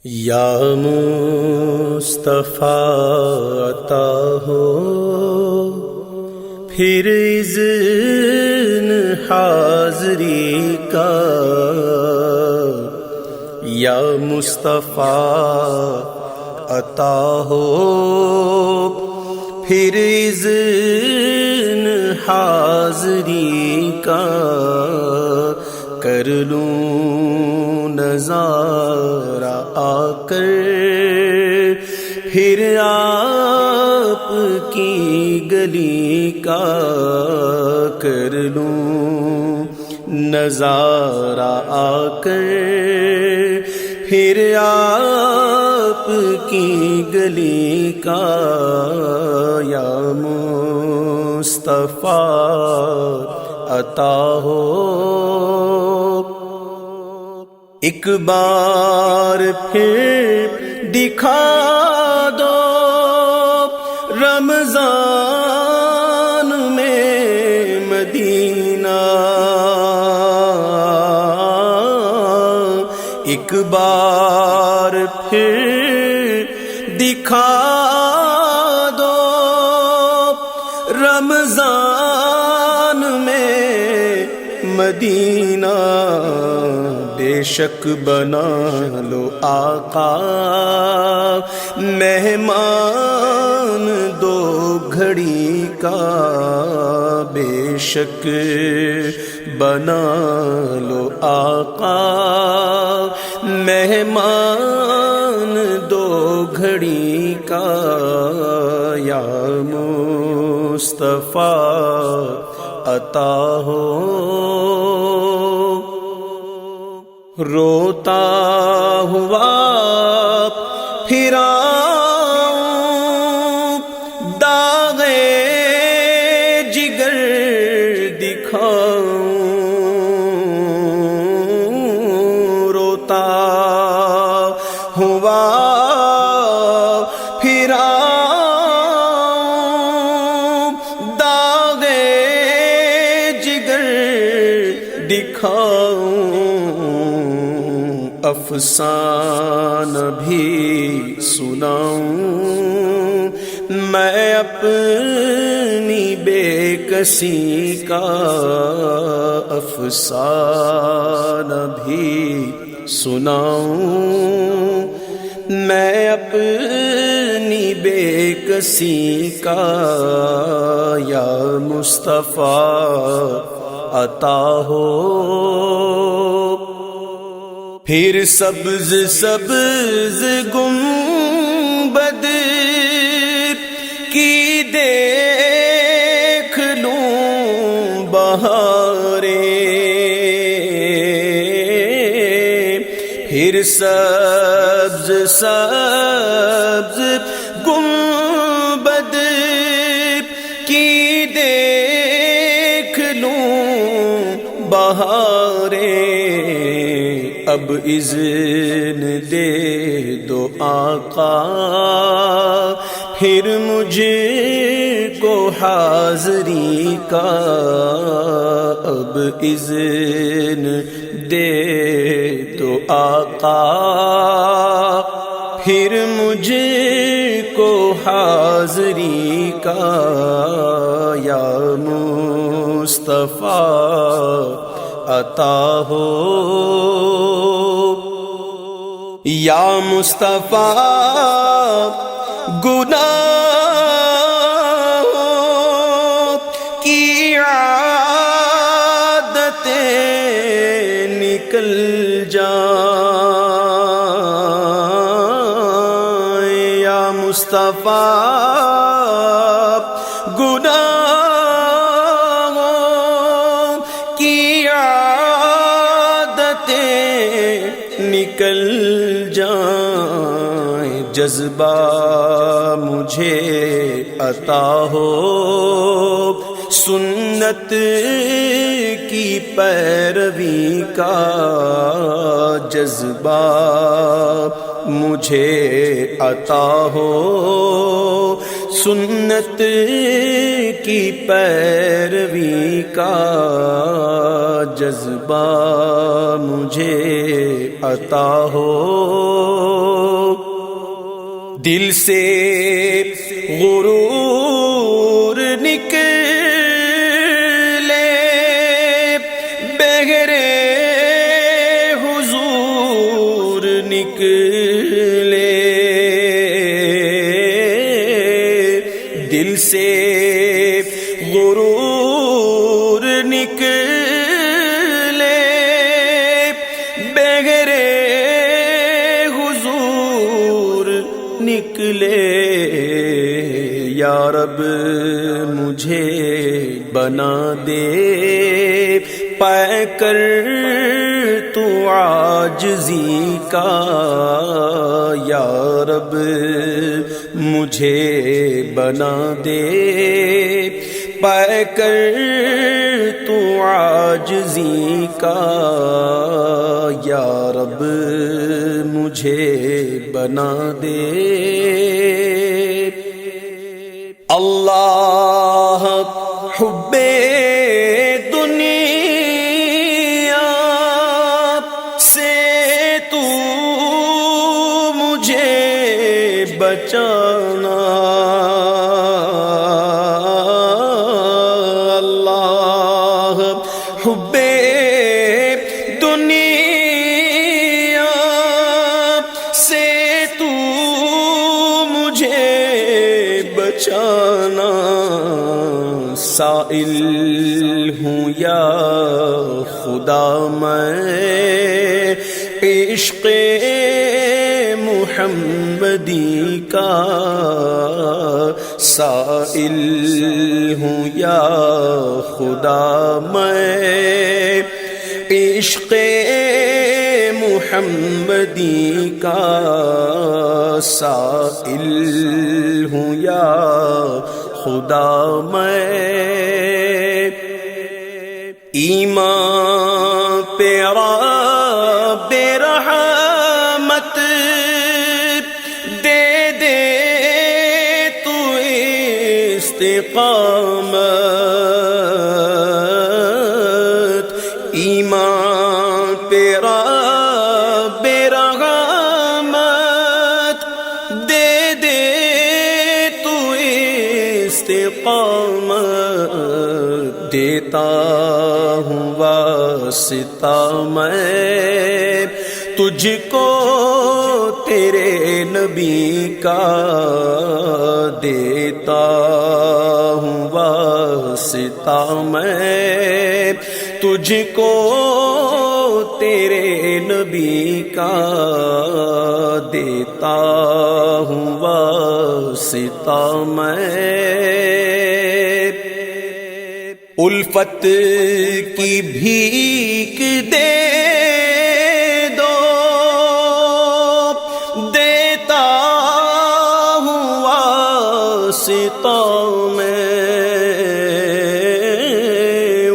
یا مصطفیٰ عطا ہو پھر اذن حاضری کا، یا مصطفیٰ عطا ہو پھر اذن حاضری کا، کر لوں نظارہ آ کر پھر آپ کی گلی کا، کر لوں نظارہ آ کر پھر آپ کی گلی کا، یا مصطفیٰ عطا ہو۔ ایک بار پھر دکھا دو رمضان میں مدینہ، ایک بار پھر دکھا دو رمضان میں مدینہ، بے شک بنا لو آقا مہمان دو گھڑی کا، بے شک بنا لو آقا مہمان دو گھڑی کا، یا مصطفیٰ عطا ہو۔ روتا ہوا پھر آؤں داغ جگر دکھاؤں، روتا ہوا پھر آؤں داغ جگر دکھاؤں، افسانہ بھی سناؤں میں اپنی بے کسی کا، افسانہ بھی سناؤں میں اپنی بے کسی کا، یا مصطفیٰ عطا ہو۔ پھر سبز سبز گنبد کی دیکھ لوں بہاریں، پھر سبز سبز گنبد کی دیکھ لوں بہاریں، اب اذن دے دو آقا پھر مجھے کو حاضری کا، اب اذن دے دو آقا پھر مجھے کو حاضری کا، یا مصطفیٰ عطا ہو۔ یا مصطفیٰ گناہوں کی عادتیں نکل جائیں، یا مصطفیٰ گناہوں کی نکل جائیں، جذبہ مجھے عطا ہو سنت کی پیروی کا، جذبہ مجھے عطا ہو سنت کی پیروی کا، جذبہ مجھے عطا ہو۔ دل سے غرور نکلے بغیر حضور نکلے، دل سے غرور نکلے بغیر حضور نکلے، یا رب مجھے بنا دے پا کر تو عاجزی کا، یا رب مجھے بنا دے پا کر تو عاجزی کا، یا رب مجھے بنا دے۔ اللہ حب دنیا سے تو مجھے بچانا، اللہ حب دنیا سے تو مجھے بچانا، سائل ہوں یا خدا میں عشق محمدی کا، سائل ہوں یا خدا میں عشق محمدی کا، سائل ہوں یا خدا میں، ایمان پیرا بے رحمت دے دے تو استقامت، ایمان پیرا بے رحمت دے دے تو استقامت، دیتا ہوں واسطہ میں تجھ کو تیرے نبی کا، دیتا ہوں واسطہ میں تجھ کو تیرے نبی کا، دیتا ہوں واسطہ میں، الفت کی بھیک دے دو دیتا ہوں واسطہ میں،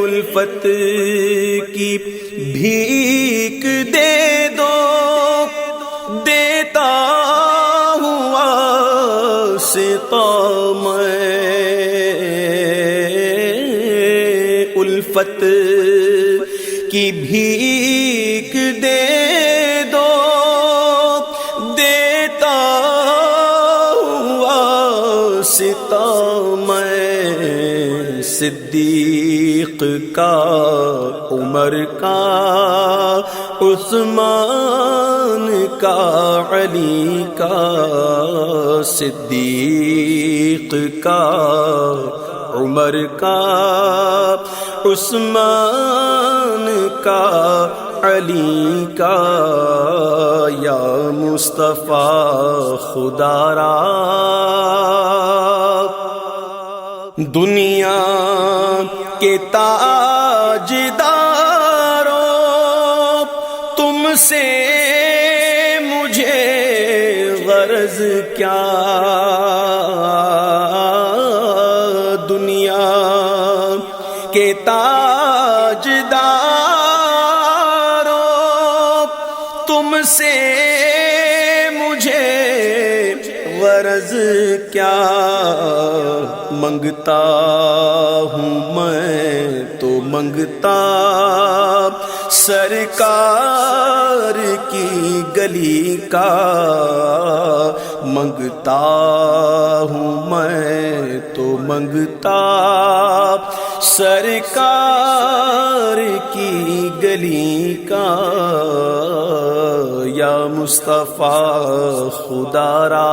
الفت کی بھیک دے دو دیتا ہوں واسطہ میں، الفت کی بھیک دے دو دیتا ہوں واسطہ میں، صدیق کا عمر کا عثمان کا علی کا، صدیق کا عمر کا عثمان کا علی کا، یا مصطفیٰ خدا را دنیا کے تاجداروں تم سے مجھے غرض کیا، دنیا کے تاجداروں تم سے مجھے غرض کیا، منگتا ہوں میں تو منگتا سرکار کی گلی کا منگتا ہوں میں تو منگتا سرکار کی گلی کا یا مصطفیٰ خدا را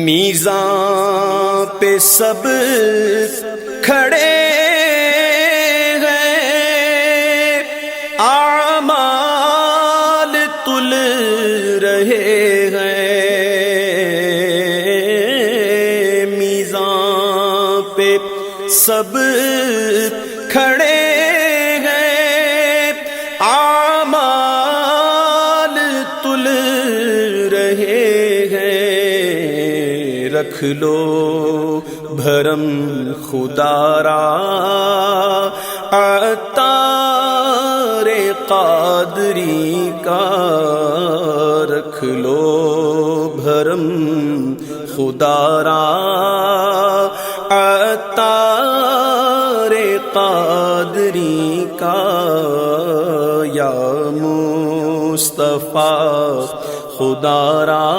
میزان پہ سب کھڑے ہیں اعمال تل رہے ہیں میزان پہ سب کھڑے ہیں اعمال تل رہے ہیں رکھ لو بھرم خدا را عطار قادری کا رکھ لو بھرم خدا را عطار قادری کا یا مصطفیٰ خدا را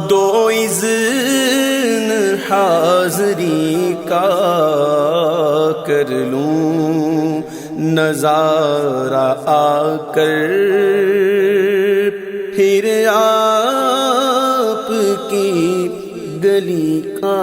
دو اذن حاضری کا کر لوں نظارہ آ کر پھر آپ کی گلی کا